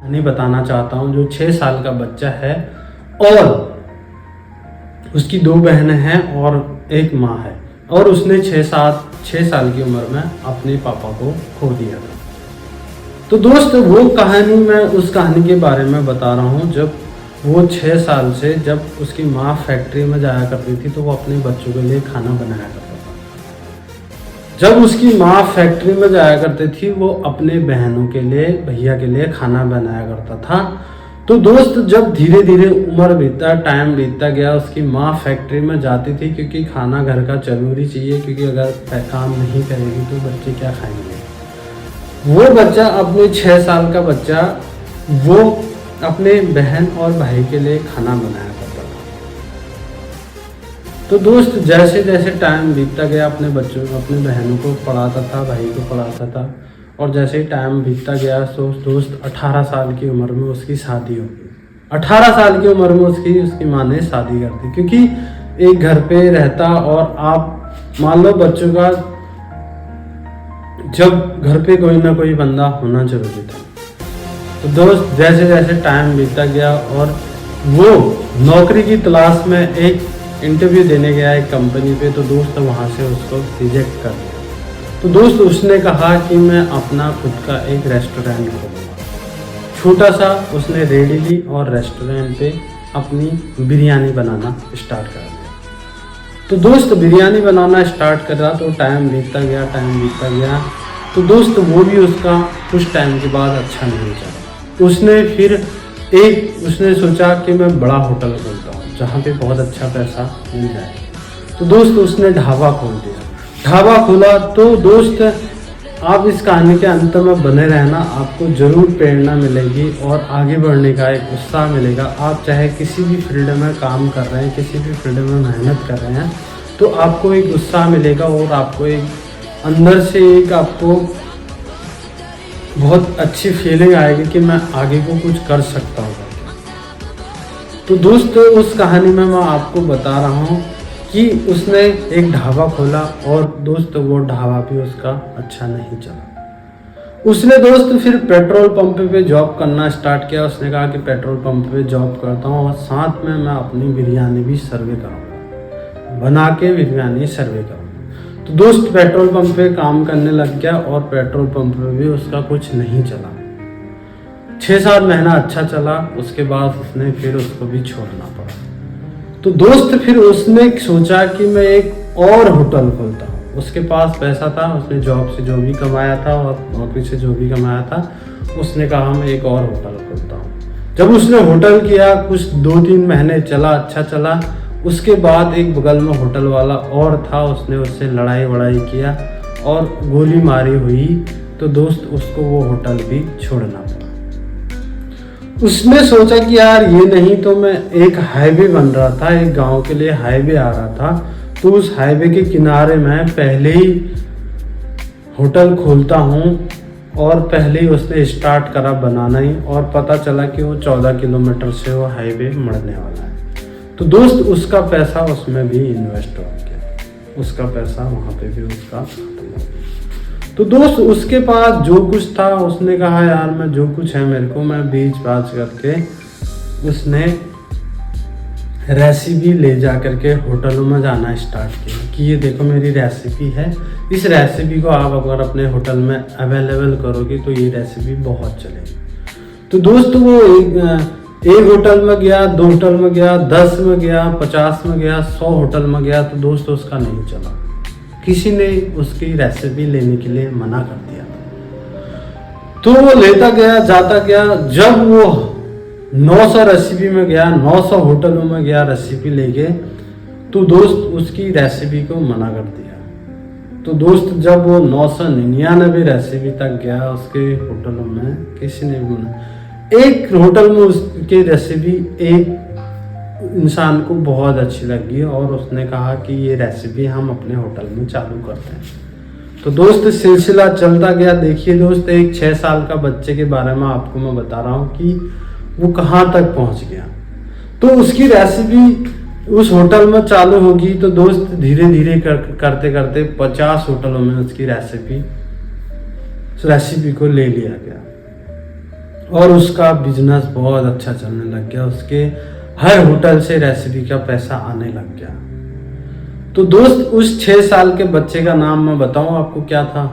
कहानी बताना चाहता हूँ जो 6 साल का बच्चा है और उसकी 2 बहनें हैं और एक माँ है और उसने 6 साल की उम्र में अपने पापा को खो दिया था। तो दोस्त वो कहानी मैं उस कहानी के बारे में बता रहा हूँ जब वो 6 साल से जब उसकी माँ फैक्ट्री में जाया करती थी तो वो अपने बच्चों के लिए खाना बनाया करता था। जब उसकी माँ फैक्ट्री में जाया करती थी वो अपने बहनों के लिए भैया के लिए खाना बनाया करता था। तो दोस्त जब धीरे धीरे उम्र बीतता टाइम बीतता गया उसकी माँ फैक्ट्री में जाती थी क्योंकि खाना घर का जरूरी चाहिए, क्योंकि अगर काम नहीं करेगी तो बच्चे क्या खाएंगे। वो बच्चा अपने 6 साल का बच्चा वो अपने बहन और भाई के लिए खाना बनाया करता था। तो दोस्त जैसे जैसे टाइम बीतता गया अपने बहनों को पढ़ाता था, भाई को पढ़ाता था और जैसे ही टाइम बीतता गया तो दोस्त 18 साल की उम्र में उसकी शादी हो गई। 18 साल की उम्र में उसकी माँ ने शादी कर दी, क्योंकि एक घर पे रहता और आप मान लो बच्चों का जब घर पे कोई ना कोई बंदा होना जरूरी था। तो दोस्त जैसे जैसे टाइम बीतता गया और वो नौकरी की तलाश में एक इंटरव्यू देने गया एक कंपनी पे, तो दोस्त वहाँ से उसको रिजेक्ट कर दिया। तो दोस्त उसने कहा कि मैं अपना खुद का एक रेस्टोरेंट खोलूँगा। छोटा सा उसने रेडी ली और रेस्टोरेंट पे अपनी बिरयानी बनाना स्टार्ट कर दिया। तो दोस्त बिरयानी बनाना स्टार्ट कर रहा तो टाइम बीतता गया तो दोस्त वो भी उसका कुछ टाइम के बाद अच्छा नहीं चला। उसने सोचा कि मैं बड़ा होटल खोलता हूँ जहाँ पे बहुत अच्छा पैसा मिल जाए। तो दोस्त उसने ढाबा खोल दिया। ढाबा खोला तो दोस्त आप इस कहानी के अंत में बने रहना, आपको जरूर प्रेरणा मिलेगी और आगे बढ़ने का एक उत्साह मिलेगा। आप चाहे किसी भी फील्ड में काम कर रहे हैं, किसी भी फील्ड में मेहनत कर रहे हैं तो आपको एक उत्साह मिलेगा और आपको एक अंदर से एक आपको बहुत अच्छी फीलिंग आएगी कि मैं आगे को कुछ कर सकता हूँ। तो दोस्त उस कहानी में मैं आपको बता रहा हूँ कि उसने एक ढाबा खोला और दोस्त वो ढाबा भी उसका अच्छा नहीं चला। उसने दोस्त फिर पेट्रोल पंप पे जॉब करना स्टार्ट किया। उसने कहा कि पेट्रोल पंप पे जॉब करता हूँ और साथ में मैं अपनी बिरयानी भी सर्वे करूँगा, बना के बिरयानी सर्वे करूँगा। तो दोस्त पेट्रोल पंप पे काम करने लग गया और पेट्रोल पंप पे भी उसका कुछ नहीं चला। 6-7 महीना अच्छा चला, उसके बाद उसने फिर उसको भी छोड़ना पड़ा। तो दोस्त फिर उसने सोचा कि मैं एक और होटल खोलता हूँ। उसके पास पैसा था, उसने जॉब से जो भी कमाया था और नौकरी से जो भी कमाया था उसने कहा मैं एक और होटल खोलता हूँ। जब उसने होटल किया कुछ 2-3 महीने चला, अच्छा चला। उसके बाद एक बगल में होटल वाला और था, उसने उससे लड़ाई वड़ाई किया और गोली मारी हुई। तो दोस्त उसको वो होटल भी छोड़ना पड़ा। उसने सोचा कि यार ये नहीं तो मैं एक हाईवे बन रहा था, एक गांव के लिए हाईवे आ रहा था, तो उस हाईवे के किनारे मैं पहले ही होटल खोलता हूँ। और पहले ही उसने स्टार्ट करा बनाना ही और पता चला कि वो 14 किलोमीटर से वो हाईवे मरने वाला है। तो दोस्त उसका पैसा उसमें भी इन्वेस्ट हो गया, उसका पैसा वहाँ पे भी उसका खत्म हो गया। तो दोस्त उसके पास जो कुछ था उसने कहा यार मैं जो कुछ है मेरे को मैं बीच बाज करके उसने रेसिपी ले जा करके होटलों में जाना स्टार्ट किया कि ये देखो मेरी रेसिपी है, इस रेसिपी को आप अगर अपने होटल में अवेलेबल करोगे तो ये रेसिपी बहुत चलेगी। तो दोस्त वो एक होटल में गया, 2 होटल में गया, 10 में गया, 50 में गया, 100 होटल में गया। तो दोस्त उसका नहीं चला, किसी ने उसकी रेसिपी लेने के लिए मना कर दिया। तो वो लेता गया जाता गया। जब वो 900 रेसिपी में गया, 900 होटलों में गया रेसिपी लेके, तो दोस्त उसकी रेसिपी को मना कर दिया। तो दोस्त जब वो 999 रेसिपी तक गया उसके होटलों में, किसी ने भी मना। एक होटल में उसकी रेसिपी एक इंसान को बहुत अच्छी लगी और उसने कहा कि ये रेसिपी हम अपने होटल में चालू करते हैं। तो दोस्त सिलसिला चलता गया। देखिए दोस्त एक 6 साल का बच्चे के बारे में आपको मैं बता रहा हूँ कि वो कहाँ तक पहुँच गया। तो उसकी रेसिपी उस होटल में चालू होगी तो दोस्त धीरे धीरे करते करते 50 होटलों में उसकी रेसिपी को ले लिया गया और उसका बिजनेस बहुत अच्छा चलने लग गया। उसके हर होटल से रेसिपी का पैसा आने लग गया। तो दोस्त उस 6 साल के बच्चे का नाम मैं बताऊं आपको क्या था?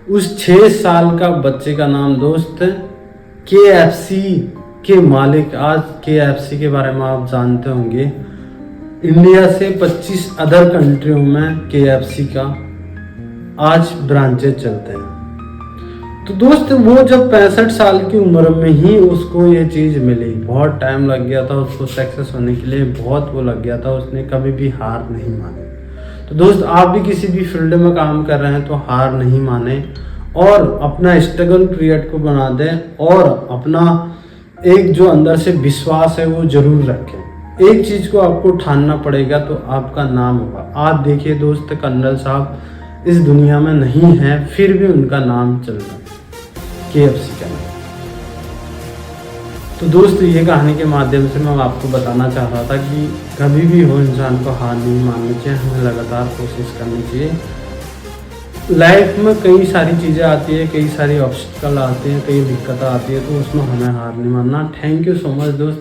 उस 6 साल का बच्चे का नाम दोस्त KFC के मालिक, आज KFC के बारे में आप जानते होंगे, इंडिया से 25 अदर कंट्रियों में KFC का आज ब्रांचेज चलते हैं। तो दोस्त वो जब 65 साल की उम्र में ही उसको ये चीज़ मिली, बहुत टाइम लग गया था उसको सक्सेस होने के लिए, बहुत वो लग गया था, उसने कभी भी हार नहीं मानी। तो दोस्त आप भी किसी भी फील्ड में काम कर रहे हैं तो हार नहीं माने और अपना स्ट्रगल पीरियड को बना दें और अपना एक जो अंदर से विश्वास है वो जरूर रखें। एक चीज़ को आपको ठानना पड़ेगा तो आपका नाम होगा। आप देखिए दोस्त, कर्नल साहब इस दुनिया में नहीं है, फिर भी उनका नाम चल रहा है, KFC का नाम। तो दोस्त ये कहानी के माध्यम से मैं आपको बताना चाह रहा था कि कभी भी हो इंसान को हार नहीं माननी चाहिए, हमें लगातार कोशिश करनी चाहिए। लाइफ में कई सारी चीज़ें आती है, कई सारी ऑब्स्टिकल आते हैं, कई दिक्कतें आती है, तो उसमें हमें हार नहीं मानना। थैंक यू सो मच दोस्त।